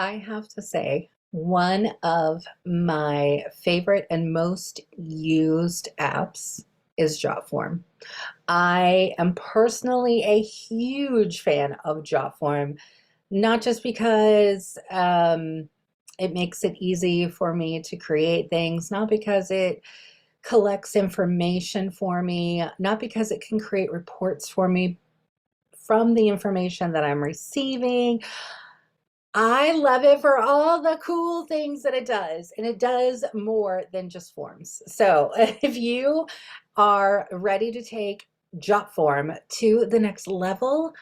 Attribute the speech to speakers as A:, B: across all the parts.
A: I have to say, one of my favorite and most used apps is JotForm. I am personally a huge fan of JotForm, not just because it makes it easy for me to create things, not because it collects information for me, not because it can create reports for me from the information that I'm receiving. I love it for all the cool things that it does, and it does more than just forms. So if you are ready to take JotForm to the next level,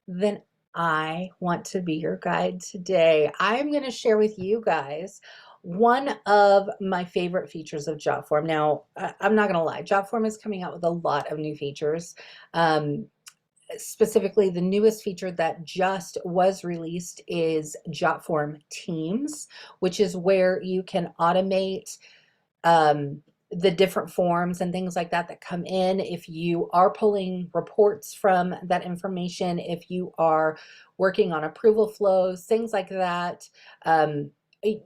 A: then I want to be your guide today. I'm going to share with you guys one of my favorite features of JotForm. Now, I'm not going to lie, JotForm is coming out with a lot of new features. Specifically, the newest feature that just was released is JotForm Teams, which is where you can automate the different forms and things like that that come in. If you are pulling reports from that information, if you are working on approval flows, things like that,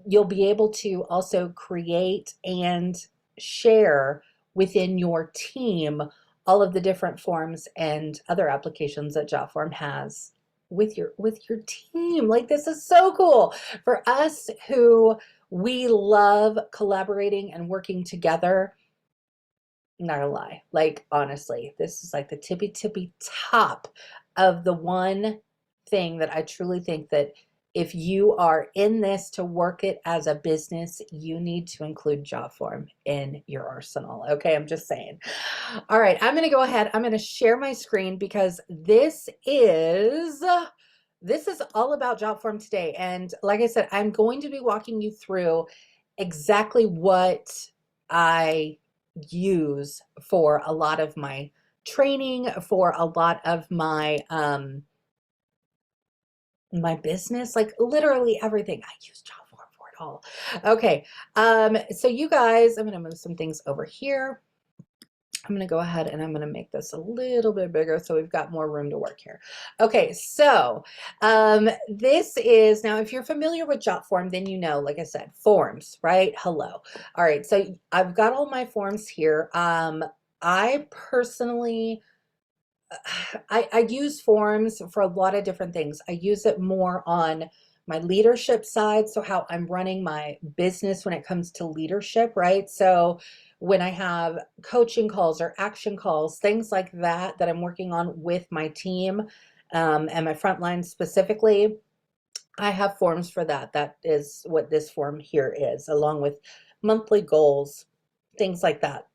A: you'll be able to also create and share within your team all of the different forms and other applications that JotForm has with your team. Like, this is so cool for us who we love collaborating and working together. Not gonna lie, like, honestly, this is like the tippy top of the one thing that I truly think that if you are in this to work it as a business, you need to include JotForm in your arsenal. Okay, I'm just saying. All right, I'm gonna go ahead. I'm gonna share my screen because this is all about JotForm today. And like I said, I'm going to be walking you through exactly what I use for a lot of my training, for a lot of my business, like literally everything. I use JotForm for it all. Okay, so you guys, I'm gonna move some things over here. I'm going to go ahead and I'm going to make this a little bit bigger so we've got more room to work here. Okay, so this is, now if you're familiar with JotForm, then you know, like I said, forms, right? Hello. All right, so I've got all my forms here. I personally, I use forms for a lot of different things. I use it more on my leadership side, so how I'm running my business when it comes to leadership, right? So when I have coaching calls or action calls, things like that that I'm working on with my team and my frontline specifically, I have forms for that. That is what this form here is, along with monthly goals, things like that.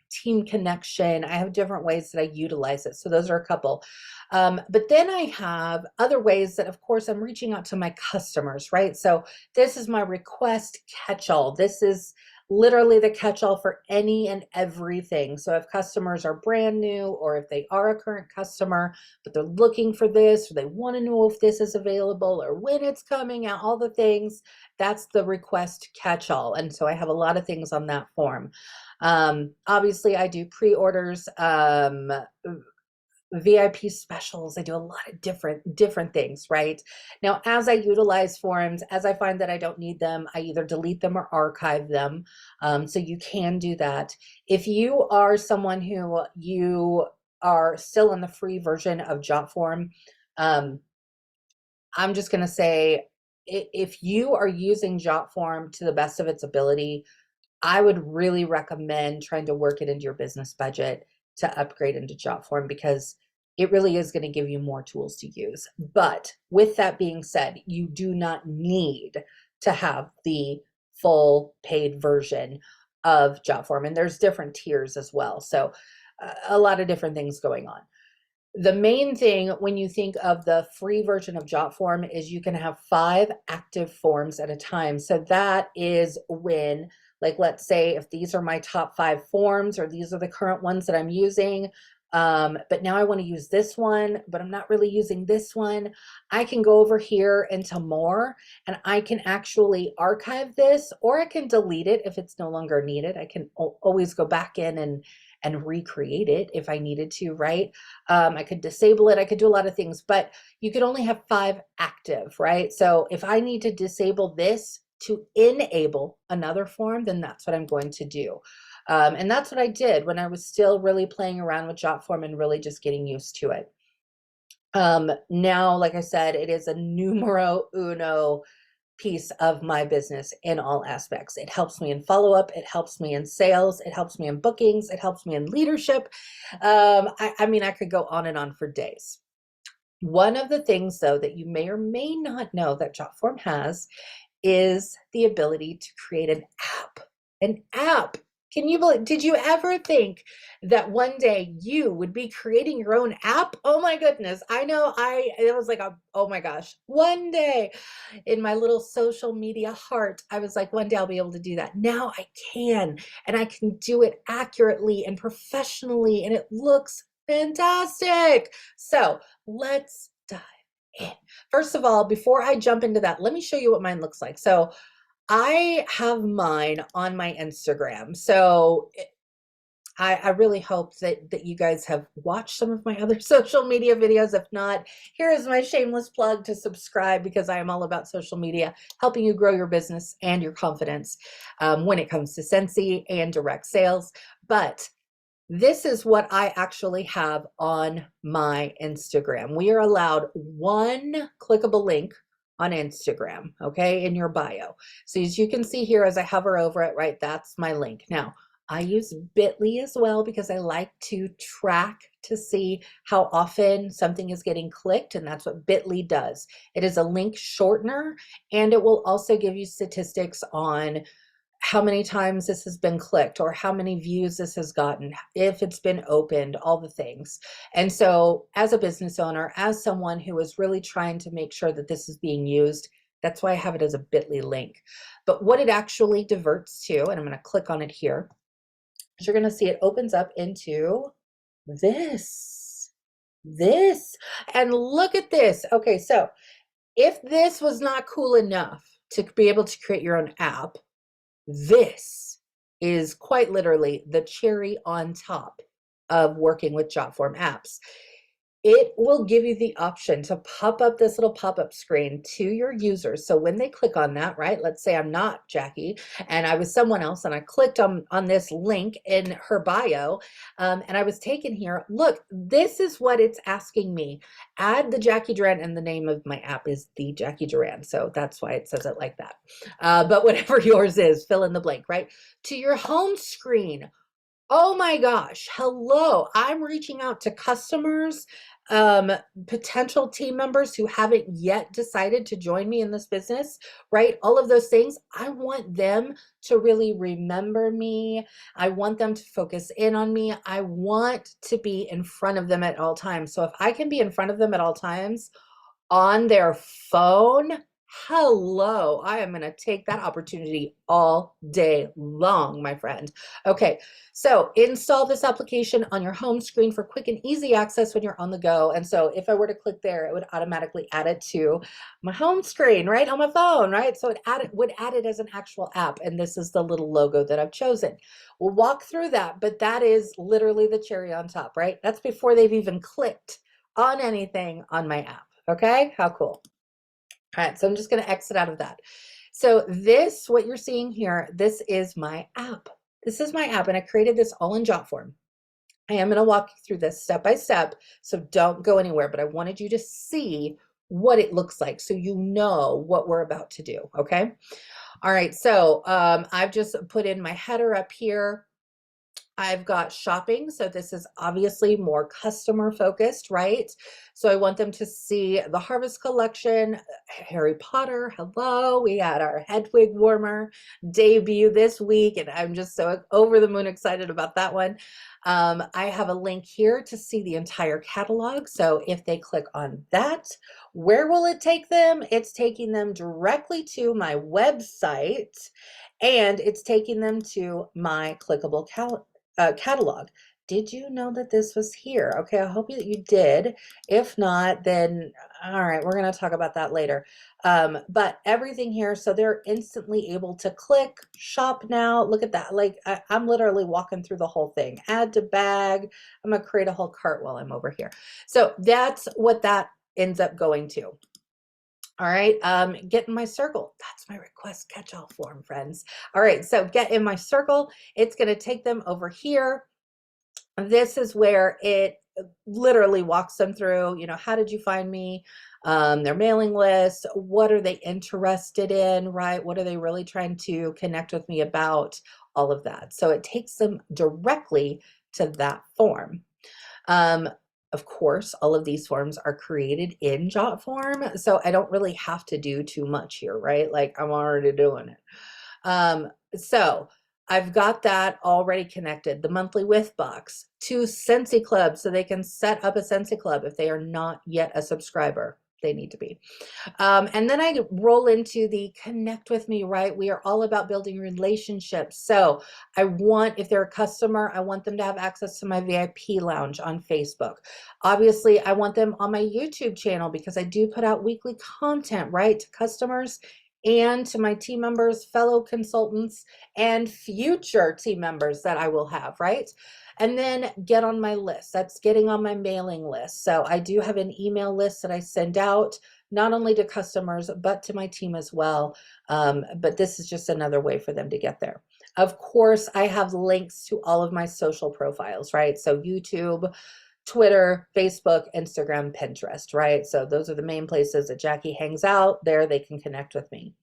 A: Team connection. I have different ways that I utilize it. So those are a couple. But then I have other ways that, of course, I'm reaching out to my customers, right? So this is my request catch-all. This is literally the catch-all for any and everything. So if customers are brand new, or if they are a current customer, but they're looking for this, or they want to know if this is available or when it's coming out, all the things, that's the request catch-all. And so I have a lot of things on that form. Obviously I do pre-orders, VIP specials. I do a lot of different things, right? Now, as I utilize forms, as I find that I don't need them, I either delete them or archive them. So you can do that. If you are someone who you are still in the free version of JotForm, I'm just going to say, if you are using JotForm to the best of its ability, I would really recommend trying to work it into your business budget to upgrade into JotForm, because it really is going to give you more tools to use. But with that being said, you do not need to have the full paid version of JotForm. And there's different tiers as well. So a lot of different things going on. The main thing when you think of the free version of JotForm is you can have 5 active forms at a time. So that is when, like, let's say if these are my top 5 forms, or these are the current ones that I'm using, but now I want to use this one, but I'm not really using this one, I can go over here into more, and I can actually archive this, or I can delete it if it's no longer needed. I can always go back in and recreate it if I needed to, right? I could disable it. I could do a lot of things, but you could only have 5 active, right? So if I need to disable this to enable another form, then that's what I'm going to do. And that's what I did when I was still really playing around with JotForm and really just getting used to it. Now, like I said, it is a numero uno piece of my business in all aspects. It helps me in follow-up. It helps me in sales. It helps me in bookings. It helps me in leadership. I mean, I could go on and on for days. One of the things, though, that you may or may not know that JotForm has is the ability to create an app. An app. Can you believe, did you ever think that one day you would be creating your own app? Oh my goodness. I know it was like, oh my gosh, one day in my little social media heart, I was like, one day I'll be able to do that. Now I can, and I can do it accurately and professionally, and it looks fantastic. So let's dive in. First of all, before I jump into that, let me show you what mine looks like. So I have mine on my Instagram. So I really hope that you guys have watched some of my other social media videos. If not, here is my shameless plug to subscribe, because I am all about social media, helping you grow your business and your confidence when it comes to Scentsy and direct sales. But this is what I actually have on my Instagram. We are allowed 1 clickable link on Instagram, okay, in your bio. So as you can see here, as I hover over it, right, that's my link. Now, I use Bitly as well because I like to track to see how often something is getting clicked, and that's what Bitly does. It is a link shortener, and it will also give you statistics on how many times this has been clicked or how many views this has gotten, if it's been opened, all the things. And so as a business owner, as someone who is really trying to make sure that this is being used, that's why I have it as a Bitly link. But what it actually diverts to, and I'm going to click on it here, is you're going to see it opens up into this. And look at this. Okay, so if this was not cool enough to be able to create your own app, this is quite literally the cherry on top of working with JotForm apps. It will give you the option to pop up this little pop-up screen to your users. So when they click on that, right, let's say I'm not Jacqui and I was someone else, and I clicked on this link in her bio, and I was taken here. Look, this is what it's asking me. Add the Jacqui Duran, and the name of my app is the Jacqui Duran. So that's why it says it like that. But whatever yours is, fill in the blank, right? To your home screen. Oh my gosh, hello. I'm reaching out to customers, potential team members who haven't yet decided to join me in this business, right? All of those things. I want them to really remember me. I want them to focus in on me. I want to be in front of them at all times. So if I can be in front of them at all times on their phone, hello, I am going to take that opportunity all day long, my friend. Okay, so install this application on your home screen for quick and easy access when you're on the go. And so if I were to click there, it would automatically add it to my home screen, right, on my phone, right? So it would add it as an actual app. And this is the little logo that I've chosen. We'll walk through that, but that is literally the cherry on top, right? That's before they've even clicked on anything on my app. Okay, how cool. All right, so I'm just going to exit out of that. So this, what you're seeing here, this is my app. This is my app, and I created this all in JotForm. I am going to walk you through this step by step, so don't go anywhere, but I wanted you to see what it looks like so you know what we're about to do, okay? All right, so I've just put in my header up here. I've got shopping, so this is obviously more customer focused, right? So I want them to see the Harvest Collection, Harry Potter, hello, we had our Hedwig warmer debut this week, and I'm just so over the moon excited about that one. I have a link here to see the entire catalog, so if they click on that, where will it take them? It's taking them directly to my website, and it's taking them to my clickable catalog. Did you know that this was here? Okay, I hope that you did. If not, then All right, we're going to talk about that later. But everything here, so they're instantly able to click shop now. Look at that. Like I'm literally walking through the whole thing. Add to bag. I'm going to create a whole cart while I'm over here. So that's what that ends up going to. All right, get in my circle. That's my request catch-all form, friends. All right, so get in my circle. It's going to take them over here. This is where it literally walks them through, you know, how did you find me? Their mailing list, what are they interested in, right? What are they really trying to connect with me about? All of that. So it takes them directly to that form. Of course, all of these forms are created in JotForm, so I don't really have to do too much here, right? Like I'm already doing it. So I've got that already connected, the monthly with box to Scentsy Club, so they can set up a Scentsy Club if they are not yet a subscriber. They need to be. And then I roll into the connect with me, right? We are all about building relationships. So I want, if they're a customer, I want them to have access to my VIP lounge on Facebook. Obviously, I want them on my YouTube channel because I do put out weekly content, right, to customers and to my team members, fellow consultants, and future team members that I will have, right? And then get on my list. That's getting on my mailing list. So I do have an email list that I send out, not only to customers, but to my team as well. But this is just another way for them to get there. Of course, I have links to all of my social profiles, right? So YouTube, Twitter, Facebook, Instagram, Pinterest, right? So those are the main places that Jacqui hangs out. There they can connect with me.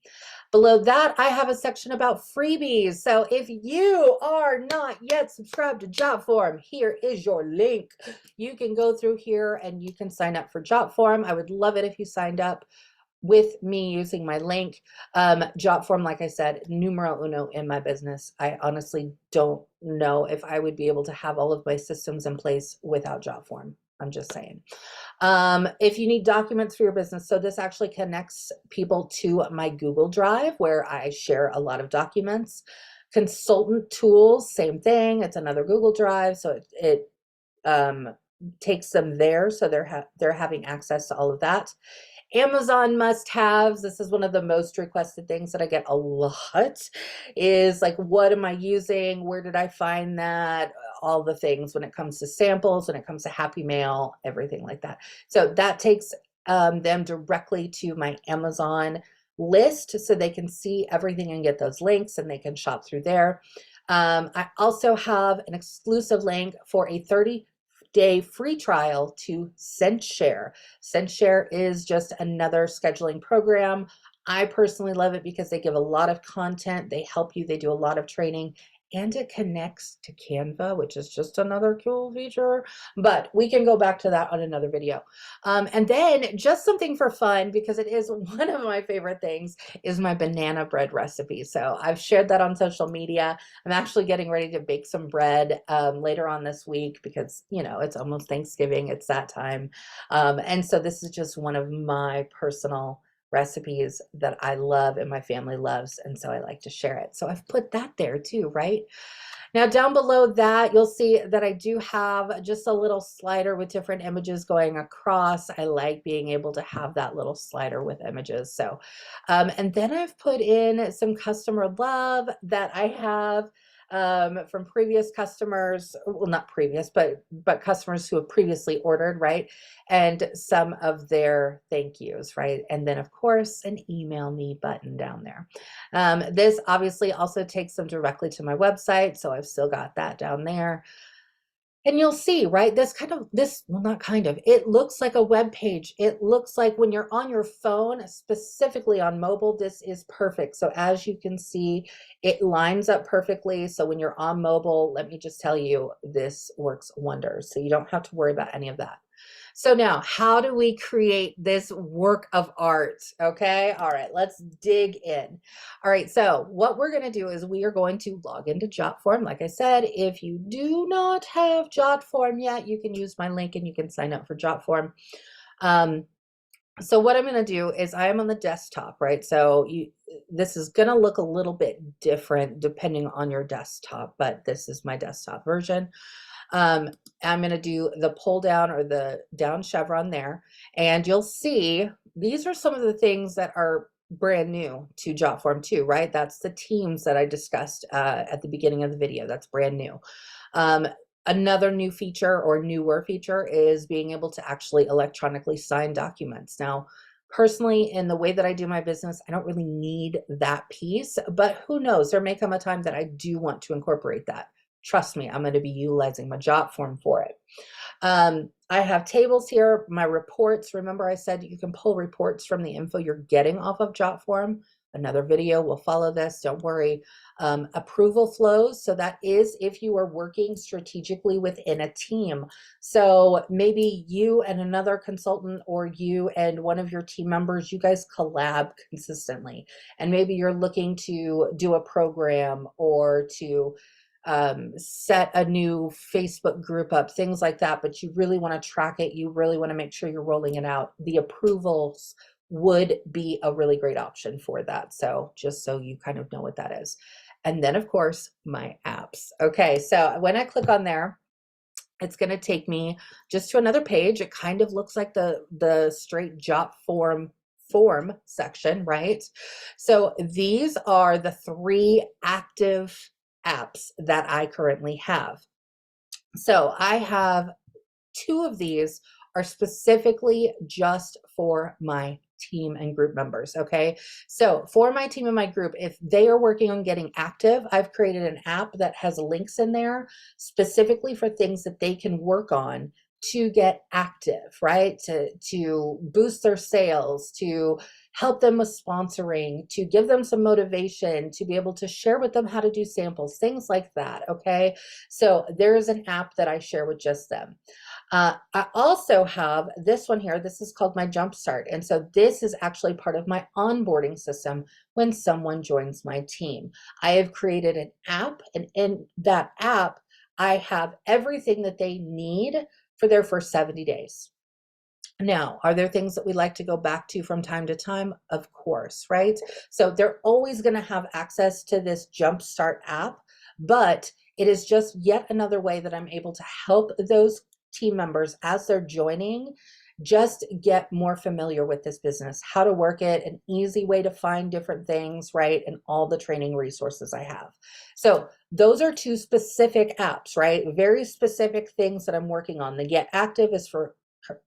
A: Below that, I have a section about freebies. So if you are not yet subscribed to JotForm, here is your link. You can go through here and you can sign up for JotForm. I would love it if you signed up with me using my link. JotForm, like I said, numero uno in my business. I honestly don't know if I would be able to have all of my systems in place without JotForm. I'm just saying. If you need documents for your business, so this actually connects people to my Google Drive where I share a lot of documents. Consultant tools, same thing. It's another Google Drive, so it takes them there, so they're having access to all of that. Amazon must-haves. This is one of the most requested things that I get a lot is like, what am I using? Where did I find that? All the things when it comes to samples, when it comes to Happy Mail, everything like that. So that takes them directly to my Amazon list so they can see everything and get those links and they can shop through there. I also have an exclusive link for a 30-day free trial to ScentShare. ScentShare is just another scheduling program. I personally love it because they give a lot of content. They help you. They do a lot of training. And it connects to Canva, which is just another cool feature. But we can go back to that on another video. And then just something for fun, because it is one of my favorite things, is my banana bread recipe. So I've shared that on social media. I'm actually getting ready to bake some bread later on this week because, you know, it's almost Thanksgiving. It's that time. And so this is just one of my personal recipes that I love and my family loves, and so I like to share it. So I've put that there too, right? Now down below that, you'll see that I do have just a little slider with different images going across. I like being able to have that little slider with images. So, and then I've put in some customer love that I have from previous customers, well, not previous, but customers who have previously ordered, right? And some of their thank yous, right? And then of course, an email me button down there. This obviously also takes them directly to my website. So I've still got that down there. And you'll see, right? Well, not kind of, it looks like a web page. It looks like when you're on your phone, specifically on mobile, this is perfect. So as you can see, it lines up perfectly. So when you're on mobile, let me just tell you, this works wonders. So you don't have to worry about any of that. So now, how do we create this work of art? Okay, all right, let's dig in. All right, so what we're going to do is we are going to log into JotForm. Like I said, if you do not have JotForm yet, you can use my link and you can sign up for JotForm. So what I'm going to do is I am on the desktop, right? So this is going to look a little bit different depending on your desktop, but this is my desktop version. I'm going to do the pull down or the down chevron there. And you'll see these are some of the things that are brand new to JotForm too, right? That's the teams that I discussed at the beginning of the video. That's brand new. Another new feature or newer feature is being able to actually electronically sign documents. Now, personally, in the way that I do my business, I don't really need that piece, but who knows? There may come a time that I do want to incorporate that. Trust me, I'm going to be utilizing my JotForm for it. I have tables here, my reports. Remember I said you can pull reports from the info you're getting off of JotForm. Another video will follow this, don't worry. Approval flows. So that is if you are working strategically within a team. So maybe you and another consultant or you and one of your team members, you guys collab consistently. And maybe you're looking to do a program or to set a new Facebook group up, things like that, but you really want to track it. You really want to make sure you're rolling it out. The approvals would be a really great option for that. So just so you kind of know what that is. And then of course, my apps. Okay, so when I click on there, it's going to take me just to another page. It kind of looks like the straight JotForm form section, right? So these are the 3 active apps that I currently have. So I have 2 of these are specifically just for my team and group members. Okay. So for my team and my group, if they are working on getting active, I've created an app that has links in there specifically for things that they can work on to get active, right? To boost their sales, to help them with sponsoring, to give them some motivation, to be able to share with them how to do samples, things like that. Okay. So there's an app that I share with just them. I also have this one here. This is called my Jumpstart. And so this is actually part of my onboarding system when someone joins my team. I have created an app, and in that app, I have everything that they need for their first 70 days. Now, are there things that we like to go back to from time to time? Of course, right? So they're always going to have access to this Jumpstart app, but it is just yet another way that I'm able to help those team members as they're joining just get more familiar with this business, how to work it, an easy way to find different things, right? And all the training resources I have. So those are 2 specific apps, right? Very specific things that I'm working on. The Get Active is for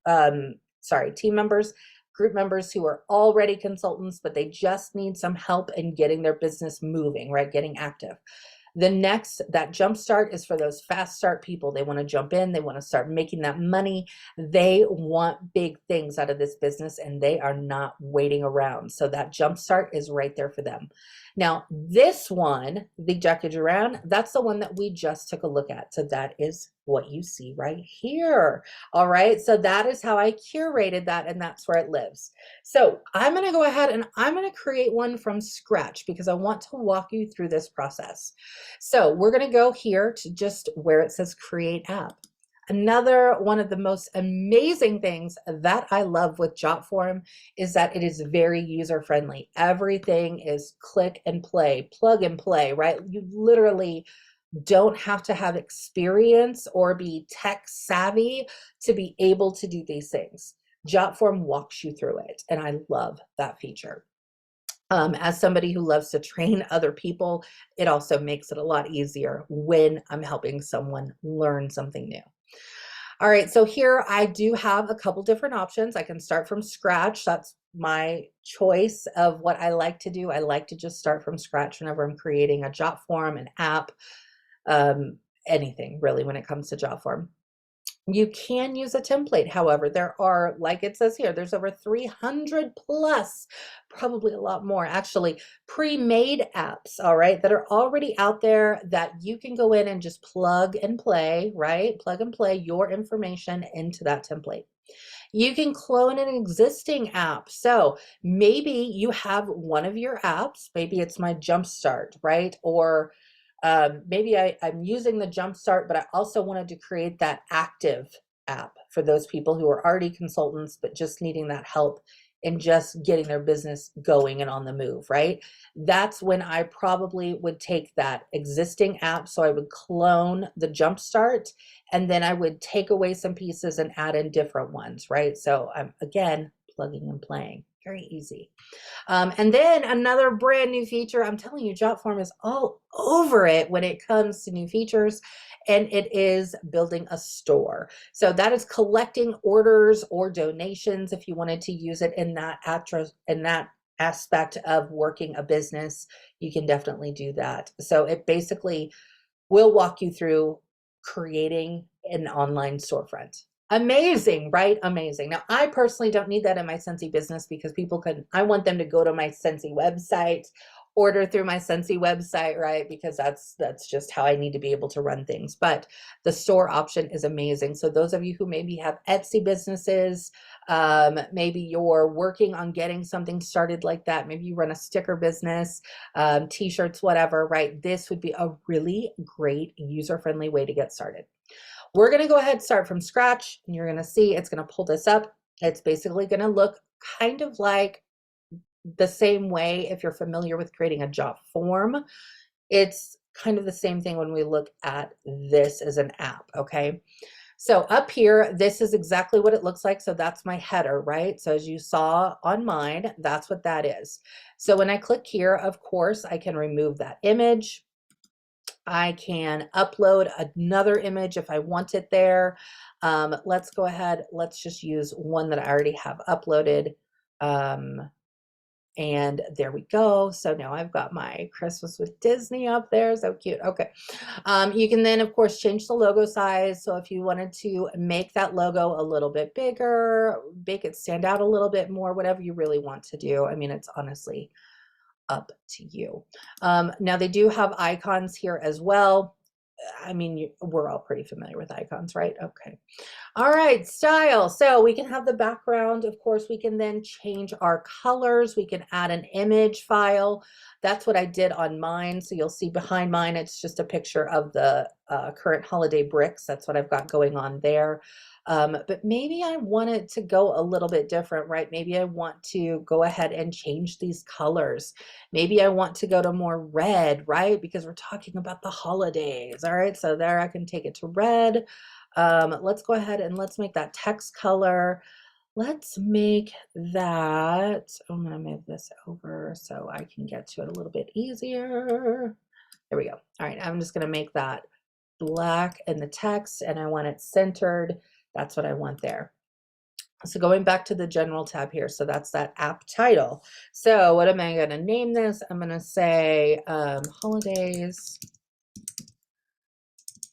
A: team members, group members who are already consultants, but they just need some help in getting their business moving, right? Getting active. The next, that Jumpstart is for those fast start people. They want to jump in. They want to start making that money. They want big things out of this business and they are not waiting around. So that Jumpstart is right there for them. Now, this one, the Jacqui Duran, that's the one that we just took a look at. So that is what you see right here. All right. So that is how I curated that, and that's where it lives. So I'm going to go ahead and I'm going to create one from scratch because I want to walk you through this process. So we're going to go here to just where it says create app. Another one of the most amazing things that I love with JotForm is that it is very user-friendly. Everything is click and play, plug and play, right? You literally don't have to have experience or be tech savvy to be able to do these things. JotForm walks you through it, and I love that feature. As somebody who loves to train other people, it also makes it a lot easier when I'm helping someone learn something new. All right, so here I do have a couple different options. I can start from scratch. That's my choice of what I like to do. I like to just start from scratch whenever I'm creating a JotForm, an app, anything really when it comes to JotForm. You can use a template. However, there are, like it says here, there's over 300 plus, probably a lot more actually, pre-made apps, all right, that are already out there that you can go in and just plug and play, right? Plug and play your information into that template. You can clone an existing app. So maybe you have one of your apps, maybe it's my Jumpstart, right? Or maybe I'm using the Jumpstart, but I also wanted to create that active app for those people who are already consultants, but just needing that help in just getting their business going and on the move, right? That's when I probably would take that existing app. So I would clone the Jumpstart, and then I would take away some pieces and add in different ones, right? So I'm, again, plugging and playing. Very easy. And then another brand new feature, I'm telling you, JotForm is all over it when it comes to new features, and it is building a store. So that is collecting orders or donations if you wanted to use it in that aspect of working a business. You can definitely do that. So it basically will walk you through creating an online storefront. Amazing, right? Amazing. Now, I personally don't need that in my Scentsy business because people can, I want them to go to my Scentsy website, order through my Scentsy website, right? Because that's just how I need to be able to run things. But the store option is amazing. So those of you who maybe have Etsy businesses, maybe you're working on getting something started like that. Maybe you run a sticker business, t-shirts, whatever, right? This would be a really great user-friendly way to get started. We're going to go ahead and start from scratch, and you're going to see it's going to pull this up. It's basically going to look kind of like the same way if you're familiar with creating a JotForm. It's kind of the same thing when we look at this as an app, okay? So up here, this is exactly what it looks like. So that's my header, right? So as you saw on mine, that's what that is. So when I click here, of course, I can remove that image. I can upload another image if I want it there. Let's go ahead. Let's just use one that I already have uploaded. And there we go. So now I've got my Christmas with Disney up there. So cute. Okay. You can then, of course, change the logo size. So if you wanted to make that logo a little bit bigger, make it stand out a little bit more, whatever you really want to do. I mean, it's honestly up to you. Now they do have icons here as well. I mean, we're all pretty familiar with icons, right? Okay. All right, style. So we can have the background. Of course, we can then change our colors. We can add an image file. That's what I did on mine. So you'll see behind mine, it's just a picture of the current holiday bricks. That's what I've got going on there. But maybe I want it to go a little bit different, right? Maybe I want to go ahead and change these colors. Maybe I want to go to more red, right? Because we're talking about the holidays. All right, so there I can take it to red. Let's go ahead and let's make that text color. Let's make that, I'm going to move this over so I can get to it a little bit easier. There we go. All right, I'm just going to make that black in the text, and I want it centered. That's what I want there. So going back to the general tab here, so that's that app title. So what am I going to name this? I'm going to say holidays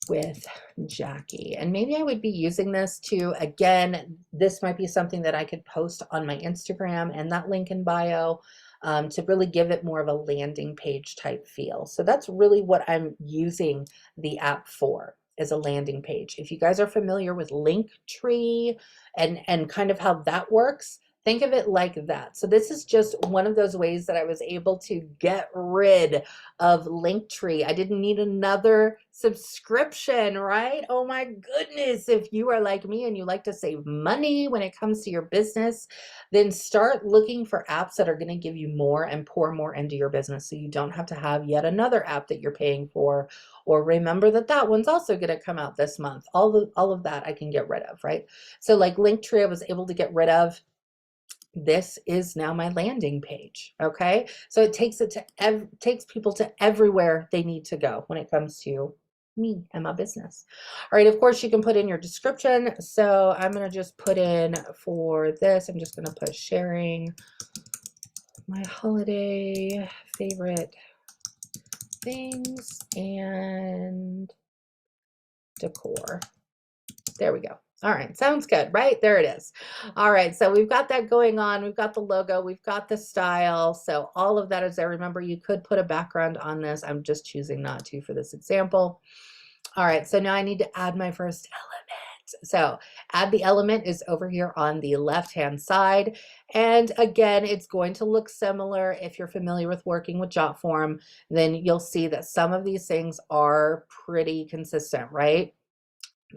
A: with Jacqui. And maybe I would be using this to, again, this might be something that I could post on my Instagram and that link in bio to really give it more of a landing page type feel. So that's really what I'm using the app for, is a landing page. If you guys are familiar with Linktree and kind of how that works, think of it like that. So this is just one of those ways that I was able to get rid of Linktree. I didn't need another subscription, right? Oh my goodness. If you are like me and you like to save money when it comes to your business, then start looking for apps that are going to give you more and pour more into your business, so you don't have to have yet another app that you're paying for. Or remember that that one's also going to come out this month. All of that I can get rid of, right? So like Linktree, I was able to get rid of. This is now my landing page. Okay, so it takes takes people to everywhere they need to go when it comes to me and my business. All right, of course you can put in your description. So I'm going to just put in for this, I'm just going to put sharing my holiday favorite things and decor. There we go. All right, sounds good, right? There it is. All right, so we've got that going on. We've got the logo, we've got the style. So all of that is there. Remember, you could put a background on this. I'm just choosing not to for this example. All right, so now I need to add my first element. So add the element is over here on the left-hand side. And again, it's going to look similar. If you're familiar with working with JotForm, then you'll see that some of these things are pretty consistent, right?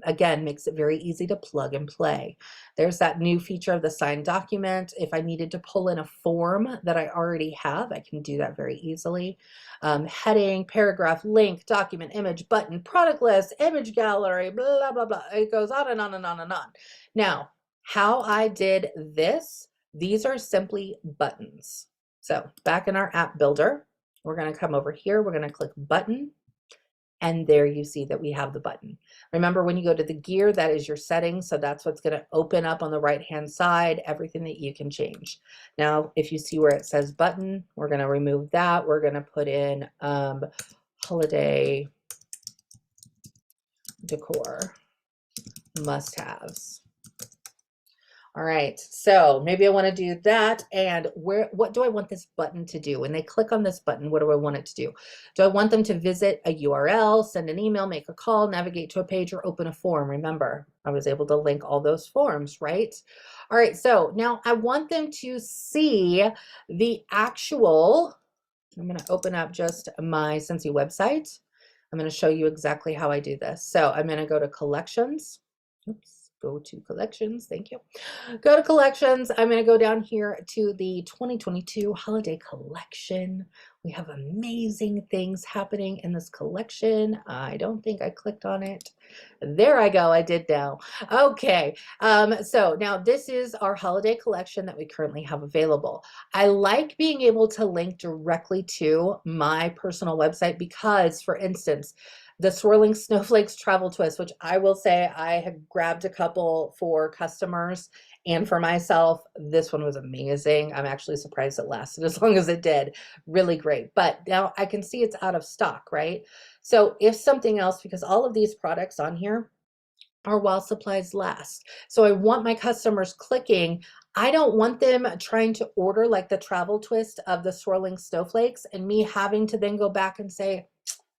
A: Again, makes it very easy to plug and play. There's that new feature of the signed document. If I needed to pull in a form that I already have, I can do that very easily. Heading, paragraph, link, document, image, button, product list, image gallery, blah, blah, blah. It goes on and on and on and on. Now, how I did this, these are simply buttons. So back in our app builder, we're going to come over here. We're going to click button. And there you see that we have the button. Remember, when you go to the gear, that is your settings. So that's what's going to open up on the right-hand side, everything that you can change. Now, if you see where it says button, we're going to remove that. We're going to put in holiday decor must-haves. All right, so maybe I want to do that. And what do I want this button to do? When they click on this button, what do I want it to do? Do I want them to visit a URL, send an email, make a call, navigate to a page, or open a form? Remember, I was able to link all those forms, right? All right, so now I want them to see the actual, I'm going to open up just my Scentsy website. I'm going to show you exactly how I do this. So I'm going to go to collections. Oops. Go to collections. Thank you. Go to collections. I'm going to go down here to the 2022 holiday collection. We have amazing things happening in this collection. I don't think I clicked on it. There I go. I did now. Okay. So now this is our holiday collection that we currently have available. I like being able to link directly to my personal website because, for instance, the Swirling Snowflakes Travel Twist, which I will say I have grabbed a couple for customers and for myself. This one was amazing. I'm actually surprised it lasted as long as it did. Really great. But now I can see it's out of stock, right? So if something else, because all of these products on here are while supplies last. So I want my customers clicking. I don't want them trying to order like the travel twist of the Swirling Snowflakes and me having to then go back and say,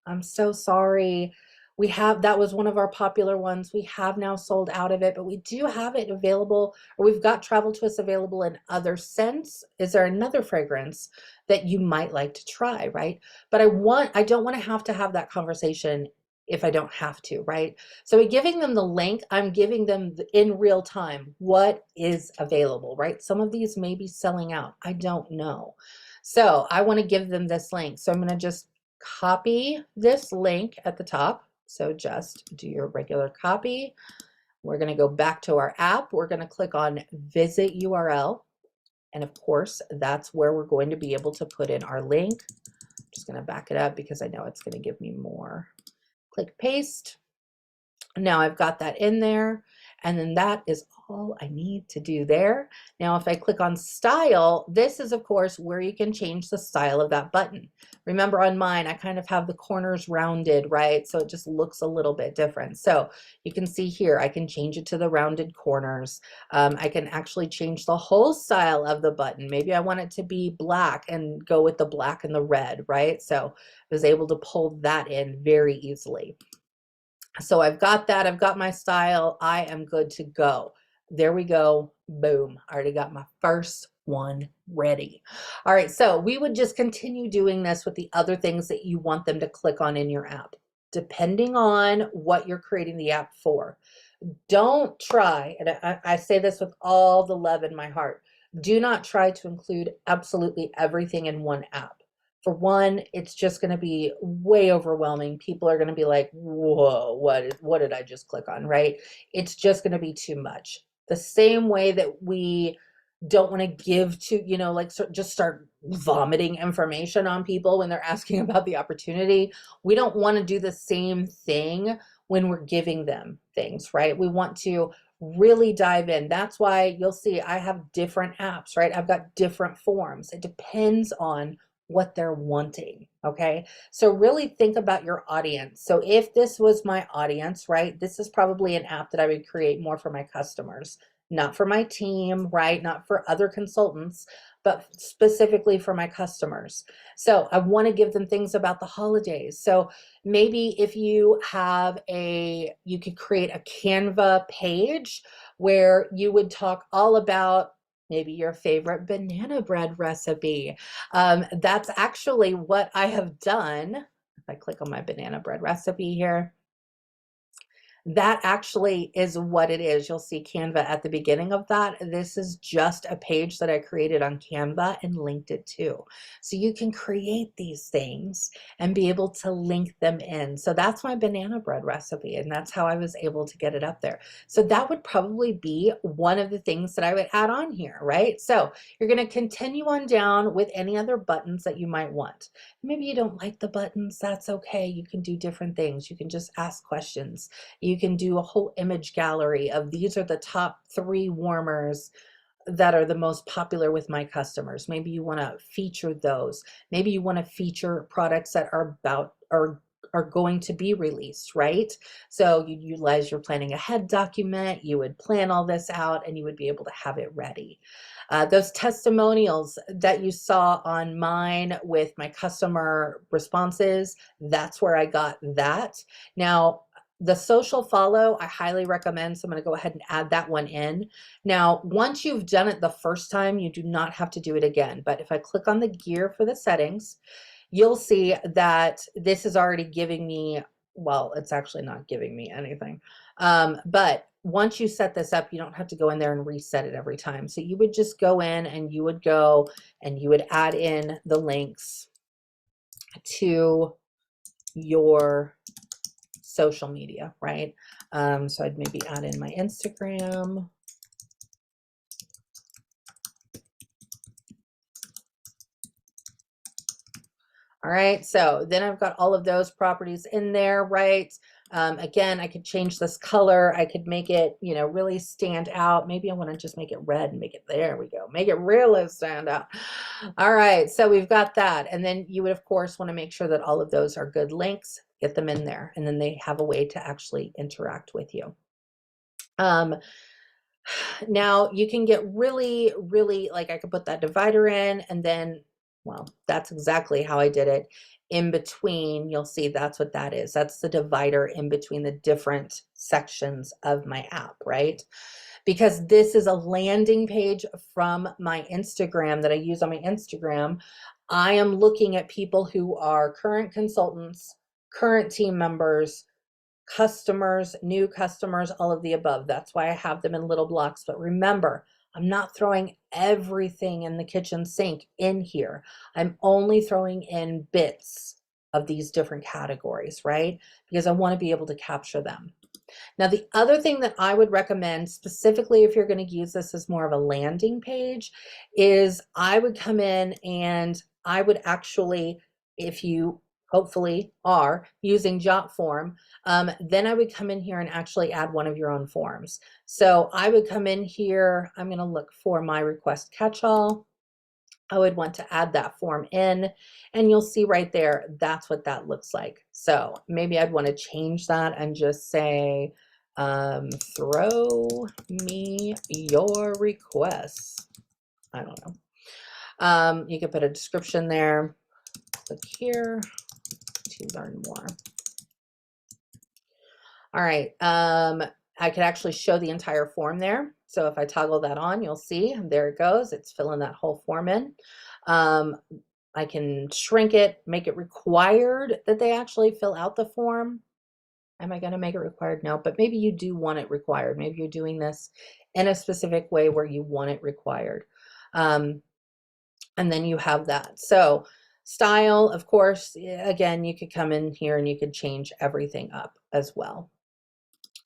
A: I'm so sorry. That was one of our popular ones. We have now sold out of it, but we do have it available, or we've got travel twists available in other scents. Is there another fragrance that you might like to try, right? But I don't want to have that conversation if I don't have to, right? So giving them the link, I'm giving them in real time what is available, right? Some of these may be selling out. I don't know. So I want to give them this link. So I'm going to just copy this link at the top. So just do your regular copy. We're going to go back to our app. We're going to click on visit URL. And of course, that's where we're going to be able to put in our link. I'm just going to back it up because I know it's going to give me more. Click paste. Now I've got that in there. And then that is all I need to do there. Now, if I click on style, this is of course where you can change the style of that button. Remember on mine, I kind of have the corners rounded, right? So it just looks a little bit different. So you can see here, I can change it to the rounded corners. I can actually change the whole style of the button. Maybe I want it to be black and go with the black and the red, right? So I was able to pull that in very easily. So I've got that, I've got my style, I am good to go. There we go, boom, I already got my first one ready. All right, so we would just continue doing this with the other things that you want them to click on in your app, depending on what you're creating the app for. Don't try, and I say this with all the love in my heart, do not try to include absolutely everything in one app. For one, it's just going to be way overwhelming. People are going to be like, whoa, what did I just click on, right? It's just going to be too much. The same way that we don't want to give to, like just start vomiting information on people when they're asking about the opportunity. We don't want to do the same thing when we're giving them things, right? We want to really dive in. That's why you'll see I have different apps, right? I've got different forms. It depends on what they're wanting. Okay. So really think about your audience. So if this was my audience, right, this is probably an app that I would create more for my customers, not for my team, right? Not for other consultants, but specifically for my customers. So I want to give them things about the holidays. So maybe if you you could create a Canva page where you would talk all about maybe your favorite banana bread recipe. That's actually what I have done. If I click on my banana bread recipe here, That actually is what it is. You'll see Canva at the beginning of that. This is just a page that I created on Canva and linked it to. So you can create these things and be able to link them in. So that's my banana bread recipe, and that's how I was able to get it up there. So that would probably be one of the things that I would add on here, right? So you're going to continue on down with any other buttons that you might want. Maybe you don't like the buttons. That's okay. You can do different things. You can just ask questions. You can do a whole image gallery of these are the top 3 warmers that are the most popular with my customers. Maybe you want to feature those. Maybe you want to feature products that are going to be released, right? So you utilize your planning ahead document, you would plan all this out, and you would be able to have it ready. Those testimonials that you saw on mine with my customer responses, that's where I got that. Now, the social follow, I highly recommend. So I'm going to go ahead and add that one in. Now, once you've done it the first time, you do not have to do it again. But if I click on the gear for the settings, you'll see that this is already giving me, well, it's actually not giving me anything. But once you set this up, you don't have to go in there and reset it every time. So you would just go in and you would go and you would add in the links to your social media, right? So I'd maybe add in my Instagram. All right, so then I've got all of those properties in there, right? Again, I could change this color. I could make it, you know, really stand out. Maybe I want to just make it red and make it, there we go. Make it really stand out. All right, so we've got that. And then you would, of course, want to make sure that all of those are good links, get them in there, and then they have a way to actually interact with you. Now you can get really, really, like I could put that divider in and then, well, that's exactly how I did it. In between, you'll see that's what that is. That's the divider in between the different sections of my app, right? Because this is a landing page from my Instagram that I use on my Instagram. I am looking at people who are current consultants, current team members, customers, new customers, all of the above. That's why I have them in little blocks. But remember, I'm not throwing everything in the kitchen sink in here. I'm only throwing in bits of these different categories, right? Because I want to be able to capture them. Now, the other thing that I would recommend, specifically if you're going to use this as more of a landing page, is I would come in and I would actually, if you hopefully are using JotForm, then I would come in here and actually add one of your own forms. So I would come in here, I'm going to look for my request catch-all. I would want to add that form in, and you'll see right there, that's what that looks like. So maybe I'd want to change that and just say, throw me your requests. I don't know. You could put a description there. Click here to learn more. All right. I could actually show the entire form there. So if I toggle that on, you'll see there it goes. It's filling that whole form in. I can shrink it, make it required that they actually fill out the form. Am I going to make it required? No, but maybe you do want it required. Maybe you're doing this in a specific way where you want it required. And then you have that. So style, of course, again, you could come in here and you could change everything up as well.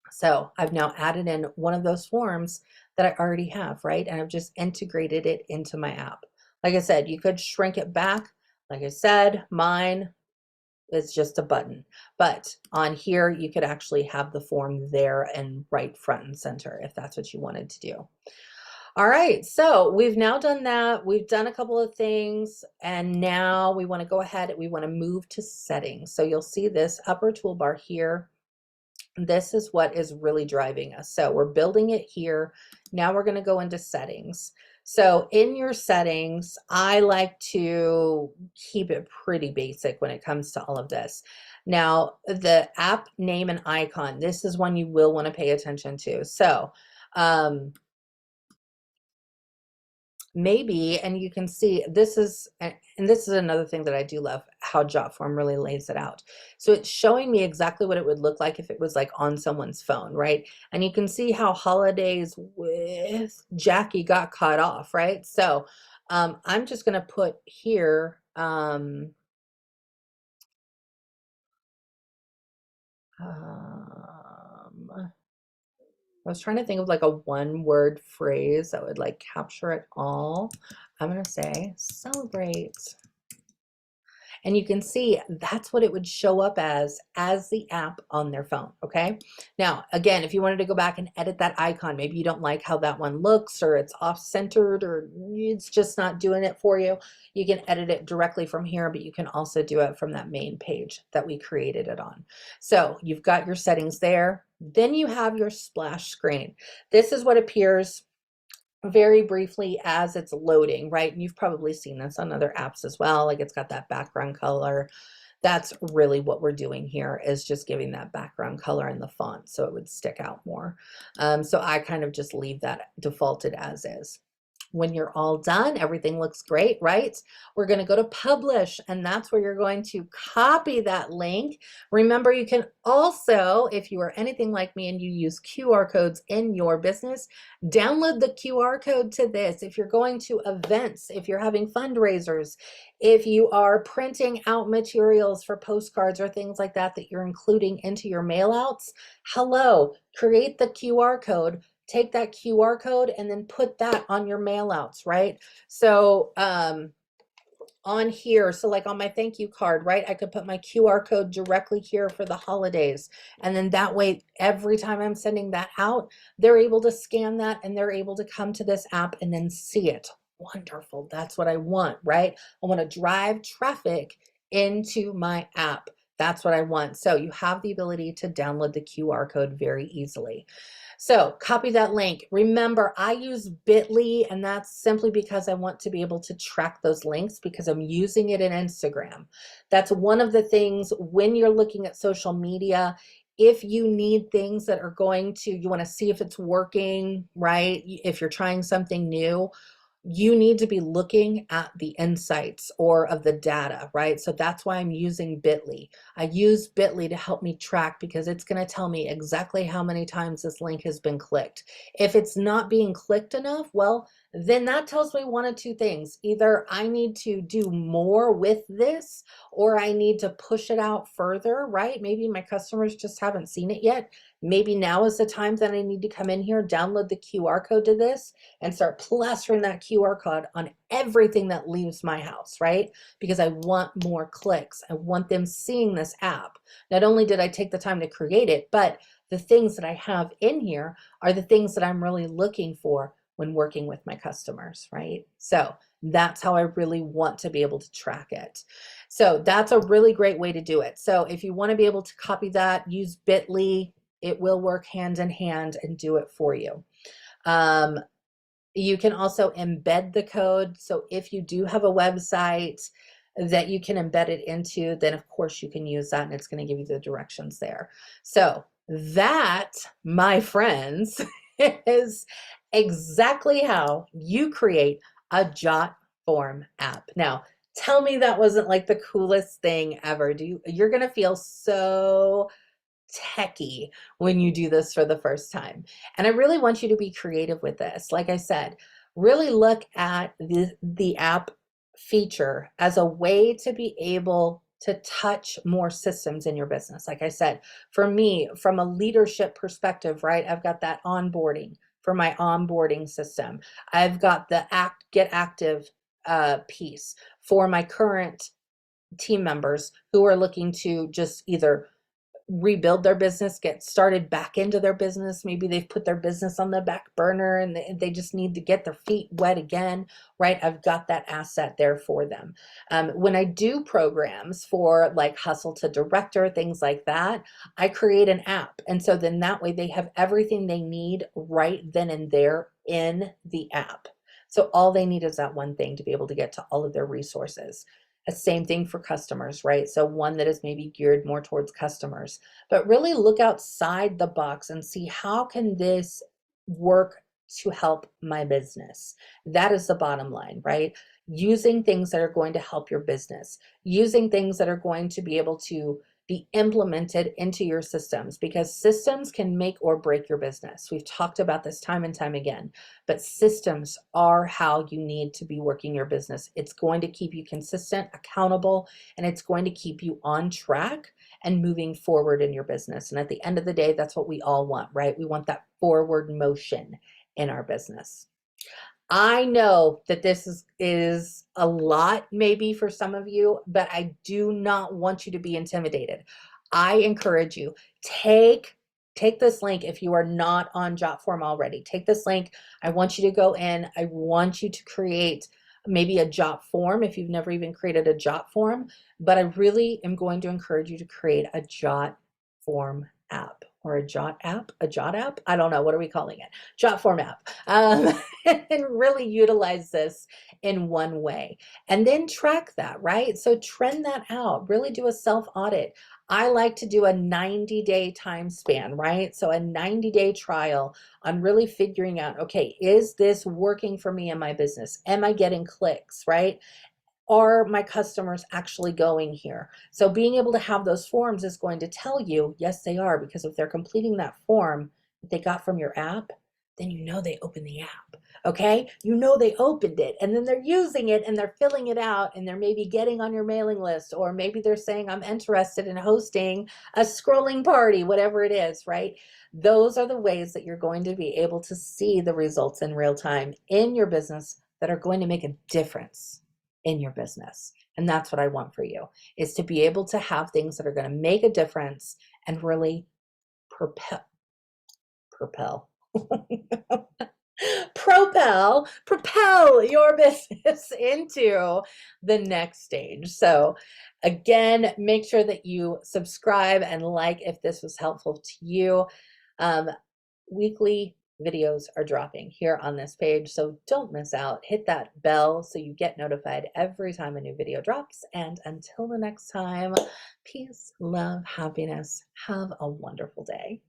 A: So I've now added in one of those forms that I already have, right? And I've just integrated it into my app. Like I said, you could shrink it back. Like I said, mine is just a button. But on here, you could actually have the form there and right front and center if that's what you wanted to do. All right, so we've now done that. We've done a couple of things, and now we want to go ahead and we want to move to settings. So you'll see this upper toolbar here. This is what is really driving us. So we're building it here. Now we're going to go into settings. So in your settings, I like to keep it pretty basic when it comes to all of this. Now, the app name and icon, this is one you will want to pay attention to. So maybe, and you can see this is, and this is another thing that I do love, how JotForm really lays it out. So it's showing me exactly what it would look like if it was like on someone's phone, right? And you can see how holidays with Jacqui got cut off, right? So I'm just going to put here, I was trying to think of like a one-word phrase that would like capture it all. I'm going to say celebrate. And you can see that's what it would show up as the app on their phone, okay? Now, again, if you wanted to go back and edit that icon, maybe you don't like how that one looks, or it's off-centered, or it's just not doing it for you, you can edit it directly from here, but you can also do it from that main page that we created it on. So you've got your settings there. Then you have your splash screen. This is what appears very briefly as it's loading, right? And you've probably seen this on other apps as well. Like it's got that background color. That's really what we're doing here, is just giving that background color in the font so it would stick out more. So I kind of just leave that defaulted as is. When you're all done, everything looks great, right? We're going to go to publish, and that's where you're going to copy that link. Remember, you can also, if you are anything like me and you use QR codes in your business, download the QR code to this. If you're going to events, if you're having fundraisers, if you are printing out materials for postcards or things like that that you're including into your mailouts, hello, create the QR code. Take that QR code and then put that on your mailouts, right? So on here, so like on my thank you card, right, I could put my QR code directly here for the holidays. And then that way, every time I'm sending that out, they're able to scan that and they're able to come to this app and then see it. Wonderful. That's what I want, right? I want to drive traffic into my app. That's what I want. So you have the ability to download the QR code very easily. So copy that link. Remember, I use Bitly, and that's simply because I want to be able to track those links because I'm using it in Instagram. That's one of the things when you're looking at social media. If you need things that are going to, you want to see if it's working, right? If you're trying something new, you need to be looking at the insights or of the data, right? So that's why I'm using Bitly. I use Bitly to help me track because it's going to tell me exactly how many times this link has been clicked. If it's not being clicked enough, well, then that tells me one of two things. Either I need to do more with this, or I need to push it out further, right? Maybe my customers just haven't seen it yet. Maybe now is the time that I need to come in here, download the QR code to this, and start plastering that QR code on everything that leaves my house, right? Because I want more clicks. I want them seeing this app. Not only did I take the time to create it, but the things that I have in here are the things that I'm really looking for when working with my customers, right? So that's how I really want to be able to track it. So that's a really great way to do it. So if you want to be able to copy that, use Bitly. It will work hand in hand and do it for you. You can also embed the code. So if you do have a website that you can embed it into, then of course you can use that and it's going to give you the directions there. So that, my friends, is exactly how you create a JotForm app. Now, tell me that wasn't like the coolest thing ever. You're going to feel so techie when you do this for the first time. And I really want you to be creative with this. Like I said, really look at the app feature as a way to be able to touch more systems in your business. Like I said, for me, from a leadership perspective, right, I've got that onboarding for my onboarding system. I've got the get active piece for my current team members who are looking to just either rebuild their business, get started back into their business. Maybe they've put their business on the back burner and they just need to get their feet wet again, right? I've got that asset there for them. When I do programs for like hustle to director, things like that, I create an app. And so then that way they have everything they need right then and there in the app. So all they need is that one thing to be able to get to all of their resources. The same thing for customers, right? So one that is maybe geared more towards customers, but really look outside the box and see how can this work to help my business. That is the bottom line, right? Using things that are going to help your business, using things that are going to be able to be implemented into your systems, because systems can make or break your business. We've talked about this time and time again, but systems are how you need to be working your business. It's going to keep you consistent, accountable, and it's going to keep you on track and moving forward in your business. And at the end of the day, that's what we all want, right? We want that forward motion in our business. I know that this is a lot maybe for some of you, but I do not want you to be intimidated. I encourage you, take this link if you are not on JotForm already. Take this link. I want you to go in. I want you to create maybe a JotForm if you've never even created a JotForm, but I really am going to encourage you to create a JotForm app. Or a Jot app, I don't know, what are we calling it? JotForm app. And really utilize this in one way. And then track that, right? So trend that out, really do a self audit. I like to do a 90-day time span, right? So a 90-day trial on really figuring out, okay, is this working for me in my business? Am I getting clicks, right? Are my customers actually going here? So being able to have those forms is going to tell you, yes, they are, because if they're completing that form that they got from your app, then you know they opened the app, okay? You know they opened it, and then they're using it, and they're filling it out, and they're maybe getting on your mailing list, or maybe they're saying, I'm interested in hosting a scrolling party, whatever it is, right? Those are the ways that you're going to be able to see the results in real time in your business that are going to make a difference in your business. And that's what I want for you, is to be able to have things that are going to make a difference and really propel propel your business into the next stage. So again, make sure that you subscribe and like if this was helpful to you. Weekly videos are dropping here on this page, so don't miss out. Hit that bell so you get notified every time a new video drops. And until the next time, peace, love, happiness. Have a wonderful day.